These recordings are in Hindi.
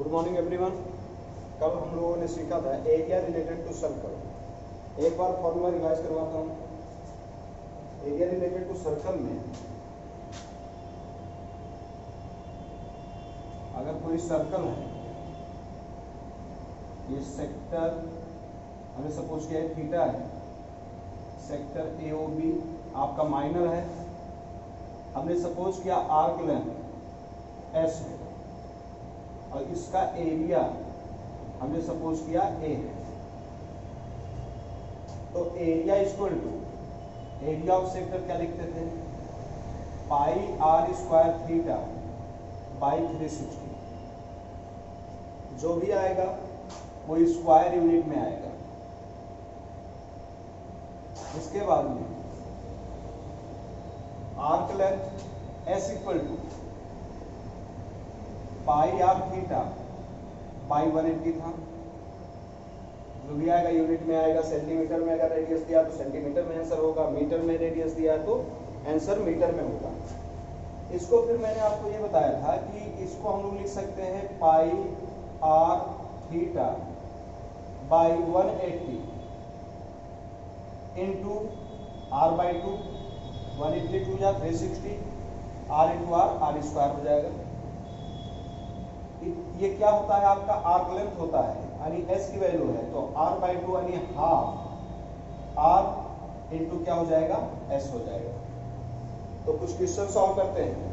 Good morning everyone. कल हम लोगों ने सीखा था एरिया रिलेटेड टू सर्कल। एक बार फॉर्मूला रिवाइज करवाता हूँ। एरिया रिलेटेड टू सर्कल में अगर कोई सर्कल है, ये सेक्टर हमने सपोज किया है थीटा है, सेक्टर ए ओ बी आपका माइनर है, हमने सपोज किया आर्क लेंथ एस है और इसका एरिया हमने सपोज किया ए है। तो area equal to area of sector क्या लिखते थे, pi are square theta by 360। जो भी आएगा वो स्क्वायर यूनिट में आएगा। इसके बाद में arc length s equal to pi are theta by 180 था। जो भी आएगा यूनिट में आएगा। सेंटीमीटर में अगर रेडियस दिया तो सेंटीमीटर में आंसर होगा, मीटर में रेडियस दिया तो आंसर मीटर में होगा। इसको फिर मैंने आपको ये बताया था कि इसको हम लोग लिख सकते हैं pi are theta by 180 into R by 2, 180 2 या 360, आर इंटू आर स्क्वायर हो जाएगा। ये क्या होता है, आपका आर्क लेंथ होता है, यानी एस की वैल्यू है तो आर बाई 2 यानी हाफ आर इंटू क्या हो जाएगा, एस हो जाएगा। तो कुछ क्वेश्चन सॉल्व करते हैं।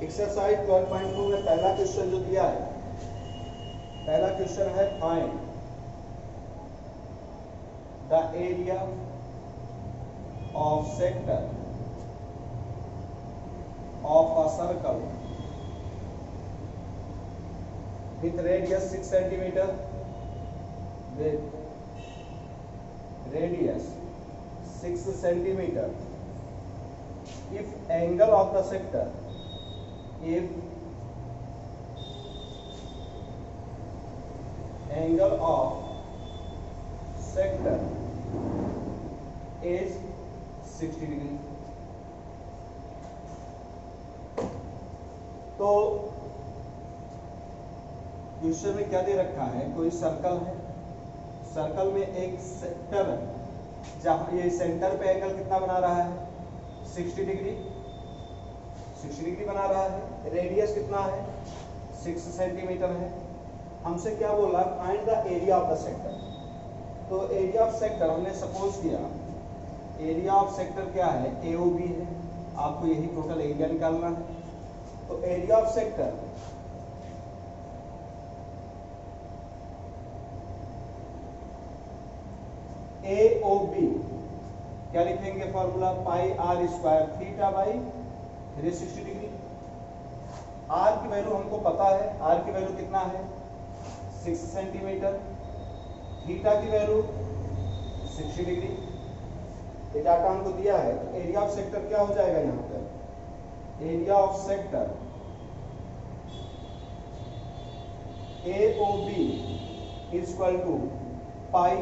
एक्सरसाइज 12.2 में पहला क्वेश्चन जो दिया है, पहला क्वेश्चन है find the area of sector of a circle with radius 6 centimetre, with radius 6 centimetre if angle of the sector, if angle of sector is 60 degree. तो क्वेश्चन में क्या दे रखा है, कोई सर्कल है, सर्कल में एक सेक्टर है जहां ये सेंटर पे एंगल कितना बना रहा है, 60 डिग्री, 60 डिग्री बना रहा है। रेडियस कितना है, 6 सेंटीमीटर है। हमसे क्या बोला, find the area of the sector. तो एरिया ऑफ सेक्टर हमने सपोज किया, एरिया ऑफ सेक्टर क्या है, AOB है, आपको यही टोटल एरिया निकालना है। तो एरिया ऑफ सेक्टर AOB क्या लिखेंगे, formula pi are square theta by 360 degree. R की वैल्यू हमको पता है, आर की वैल्यू कितना है, 6 सेंटीमीटर, थीटा की वैल्यू 60 डिग्री। ये डाटा हमको दिया है। तो एरिया ऑफ सेक्टर क्या हो जाएगा, यहाँ पर area of sector AOB equal to pi,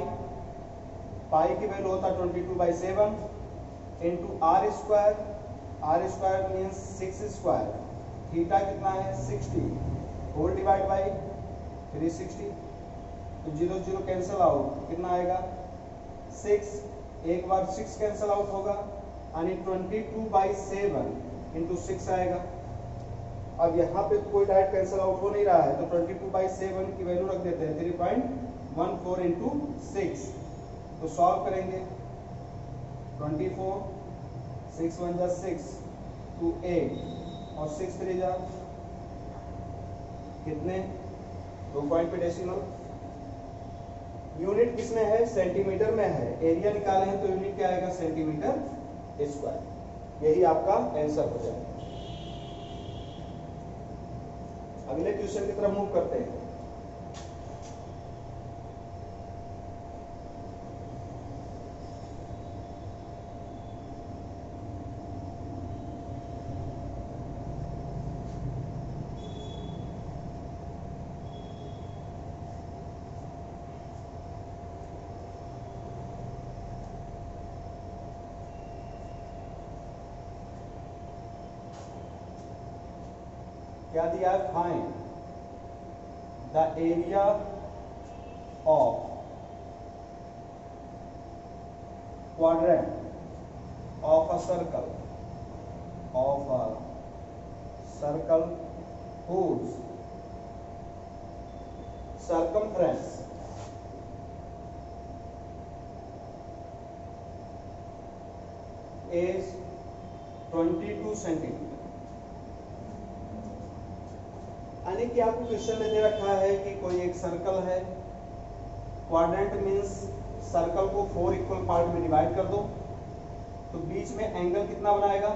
pi की वैल्यू होता है 22/7 into R square, R square means 6 square, theta कितना है 60 होल डिवाइड बाई 360। तो 0 0 कैंसिल आउट, कितना आएगा 6, एक बार 6 कैंसिल आउट होगा यानी 22/7 इंटू 6 आएगा। अब यहाँ पे कोई डायरेक्ट कैंसिल आउट हो नहीं रहा है तो 22/7 की वैल्यू रख देते हैं 3.14 इंटू 6। तो सॉल्व करेंगे, 24 6 1 जा 6 2 8 और 6 3 जा कितने, 2 पॉइंट पे डेसिमल। यूनिट किसमें है, सेंटीमीटर में है। एरिया निकाले हैं तो यूनिट क्या आएगा, सेंटीमीटर स्क्वायर। यही आपका आंसर हो जाएगा। अगले क्वेश्चन की तरफ मूव करते हैं। क्या दिया है, find the area of quadrant of a circle whose circumference is 22 centimetre. यानी कि आपको क्वेश्चन में दे रखा है कि कोई एक सर्कल है, क्वाड्रेंट मीन्स सर्कल को 4 इक्वल पार्ट में डिवाइड कर दो, तो बीच में एंगल कितना बनाएगा,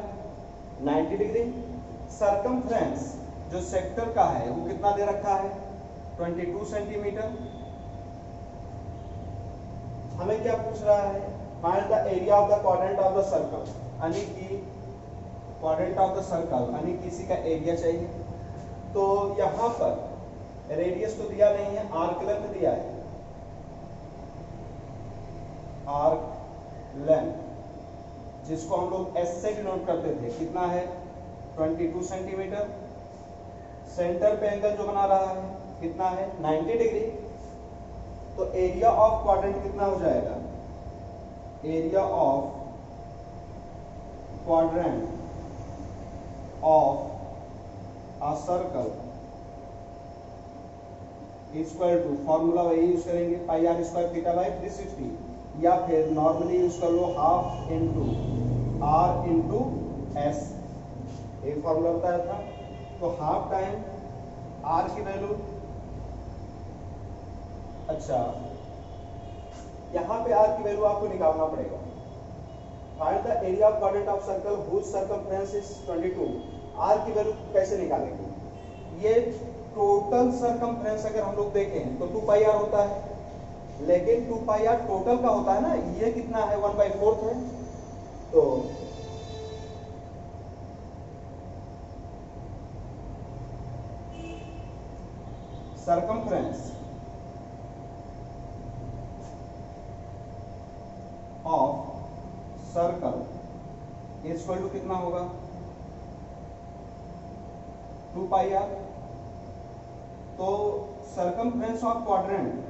90 डिग्री। सर्कमफ्रेंस जो सेक्टर का है वो कितना दे रखा है, 22 सेंटीमीटर। हमें क्या पूछ रहा है, find the area of the quadrant of the circle, यानी कि क्वाड्रेंट ऑफ द सर्कल यानी किसी का एरिया चाहिए। तो यहां पर रेडियस तो दिया नहीं है, आर्क लेंथ दिया है, आर्क लेंथ जिसको हम लोग एस से डिनोट करते थे, कितना है, 22 सेंटीमीटर। सेंटर पे एंगल जो बना रहा है कितना है, 90 डिग्री। तो एरिया ऑफ क्वाड्रेंट कितना हो जाएगा, area of quadrant of a circle equal to, formula वही यूज करेंगे, pi are square theta by 360, या फिर नॉर्मली यूज कर लो half into R into S, एक फॉर्मूला बताया था। तो हाफ टाइम आर की वैल्यू, अच्छा यहां पे आर की वैल्यू आपको निकालना पड़ेगा। Find the area of quadrant of circle whose circumference is 22। R की वैल्यू कैसे निकालेंगे, ये टोटल सर्कमफ्रेंस अगर हम लोग देखें तो 2 पाई आर होता है, लेकिन 2 पाई आर टोटल का होता है ना, ये कितना है, 1/4 है। तो circumference of circle equal to कितना होगा, 2 पाई आर। तो सर्कमफ्रेंस ऑफ क्वाड्रेंट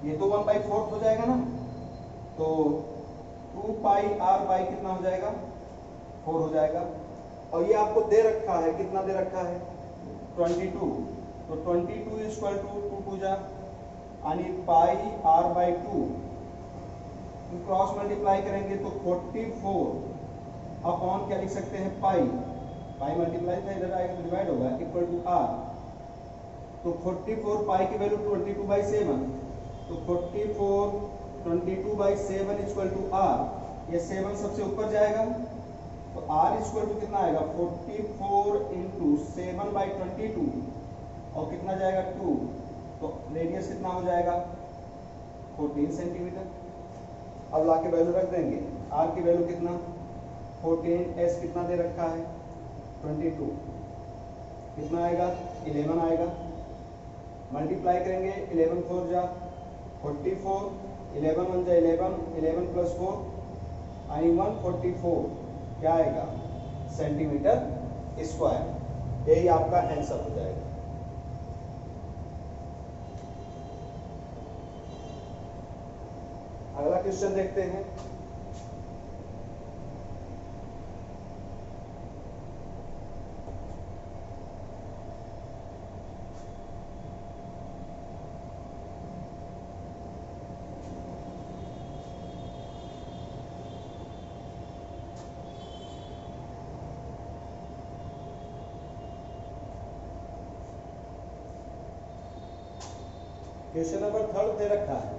ये तो 1/4 हो जाएगा ना, तो 2 पाई आर बाई कितना हो जाएगा, 4 हो जाएगा। और ये आपको दे रखा है, कितना दे रखा है, 22। तो 22 इक्वल टू 2 पूजा यानी पाई आर बाई 2, क्रॉस मल्टीप्लाई करेंगे तो 44 अपॉन क्या लिख सकते हैं, पाई, पाई मल्टीप्लाई था इधर आएगा तो डिवाइड होगा, इक्वल टू आर। तो 44 पाई की वैल्यू 22/7, तो 44 22/7 इक्वल टू आर, ये 7 सबसे ऊपर जाएगा, तो आर इक्वल टू कितना आएगा, 44 इंटू 7/22, और कितना जाएगा 2, तो रेडियस कितना हो जाएगा, 14 सेंटीमीटर। अब ला के वैल्यू रख देंगे, आर की वैल्यू कितना, 14, एस कितना दे रखा है, 22, कितना आएगा, 11 आएगा। मल्टीप्लाई करेंगे, 11 4 जा 44, 11 1 जा 11, 11 प्लस 4 यानी 144 क्या आएगा, सेंटीमीटर स्क्वायर। यही आपका आंसर हो जाएगा। अगला क्वेश्चन देखते हैं। क्वेश्चन नंबर 3 दे रखा है,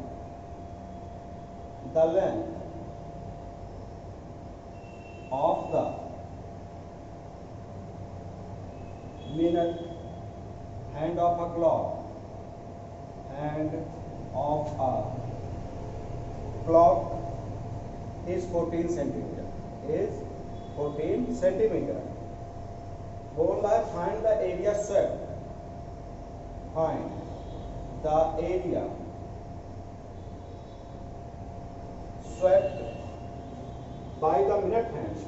the length of the minute hand of a clock, hand of a clock is 14 centimetre, is 14 centimetre. बोल रहा है find the area swept, find the area swept by the minute hand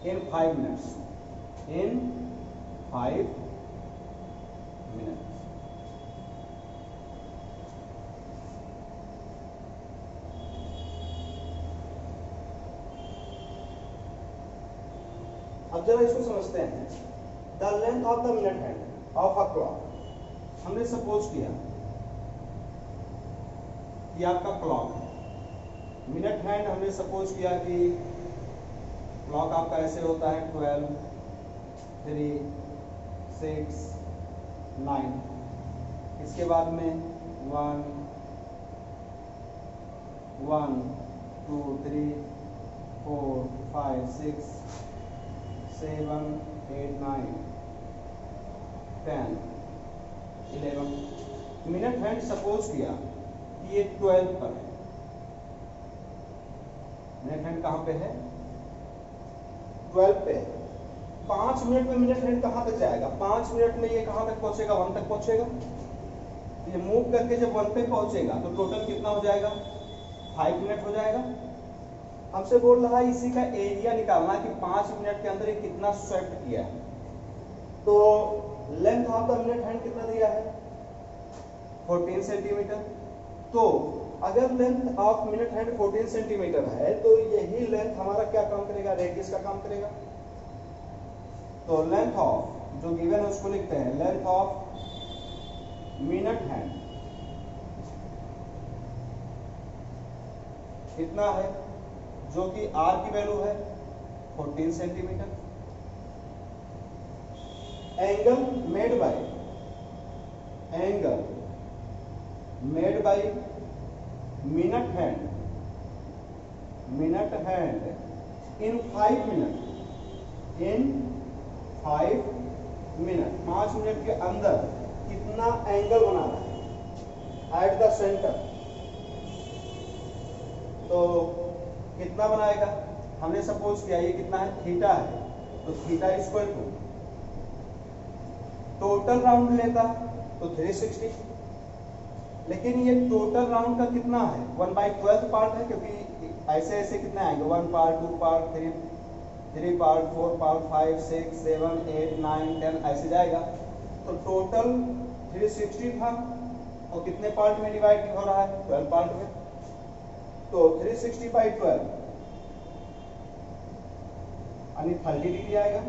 in 5 minutes. In 5 minutes. अब जरा इसको समझते हैं. The length of the minute hand of a clock. हमने सपोज किया कि आपका क्लॉक मिनट हैंड, हमने सपोज किया कि क्लॉक आपका ऐसे होता है 12, 3, 6, 9. इसके बाद में 1, 1, 2, 3, 4, 5, 6, 7, 8, 9, 10, 11. मिनट हैंड सपोज किया कि ये 12 पर है. मिनट हैंड कहां पे है? 12 पे. 5 मिनट में मिनट हैंड कहां तक जाएगा? 5 मिनट में ये कहां तक पहुंचेगा? 1 तक पहुंचेगा. ये मूव करके जब 1 पे पहुंचेगा तो टोटल कितना हो जाएगा? 5 मिनट हो जाएगा. हमसे बोल रहा है इसी का एरिया निकालना कि 5 मिनट के अंदर ये कितना स्वेप्ट किया है. तो length of the minute hand कितना दिया है? 14 सेंटीमीटर. तो अगर length of minute hand 14 centimetre है तो यही लेंथ हमारा क्या काम करेगा? रेडियस का काम करेगा. तो लेंथ ऑफ जो गिवन है उसको लिखते हैं लेंथ ऑफ मिनट हैंड कितना है, जो कि r की वैल्यू है 14 centimetre. Angle made by minute hand in 5 minute. 5 minute के अंदर कितना एंगल बना रहा है एट द सेंटर. तो कितना बनाएगा? हमने सपोज किया ये कितना है? थीटा है. तो theta equal to total round लेता तो 360. लेकिन ये टोटल राउंड का कितना है? 1/12 पार्ट है, क्योंकि ऐसे ऐसे कितना आएंगे? 1 पार्ट, 2 पार्ट, 3 पार्ट, 4 पार्ट, 5, 6, 7, 8, 9, 10 ऐसे जाएगा. तो टोटल 360 था और कितने पार्ट में डिवाइड हो रहा है? 12 पार्ट में. तो 360/12 यानी 30 डिग्री आएगा.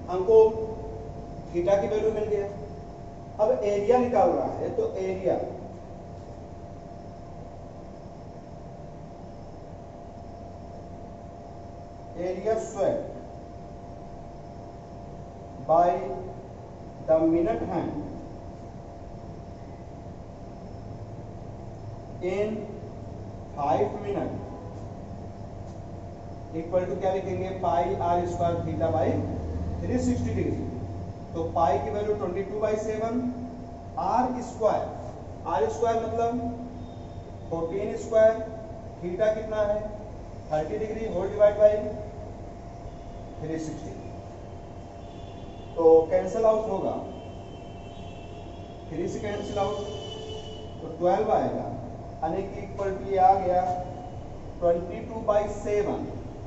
हमको थीटा की वैल्यू मिल गया. अब एरिया निकाल रहा है तो area swept by the minute hand in 5 minute equal to क्या लिखेंगे? Pi are square theta by 360 degree. तो पाई की वैल्यू 22/7. आर स्क्वायर मतलब 14 स्क्वायर. थीटा कितना है? 30 डिग्री होल डिवाइड बाई 360. तो कैंसिल आउट होगा, 3 से कैंसिल आउट तो 12 आएगा. यानी कि इक्वल टू ये आ गया 22/7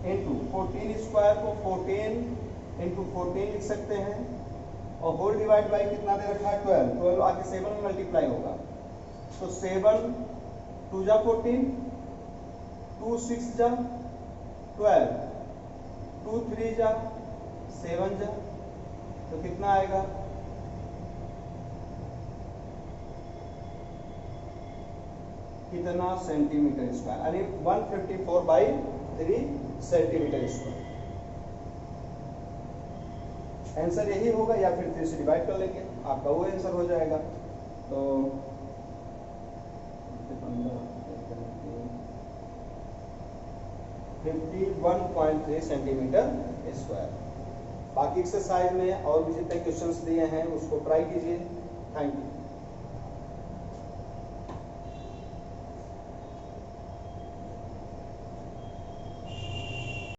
इंटू 14 स्क्वायर को 14 इंटू 14 लिख सकते हैं. और होल डिवाइड बाई कितना दे रखा है? 12 आके 7 में मल्टीप्लाई होगा. तो 7 2 जा 14, 2 6 जा 12, 2 3 जा 7 जा. तो कितना आएगा? कितना सेंटीमीटर स्क्वायर? यानी 154/3 सेंटीमीटर स्क्वायर. आंसर यही होगा, या फिर 3 से डिवाइड कर लेंगे, आपका वो आंसर हो जाएगा. तो 51.3 सेंटीमीटर स्क्वायर. बाकी एक्सरसाइज में और भी जितने क्वेश्चंस दिए हैं उसको ट्राई कीजिए. Thank you.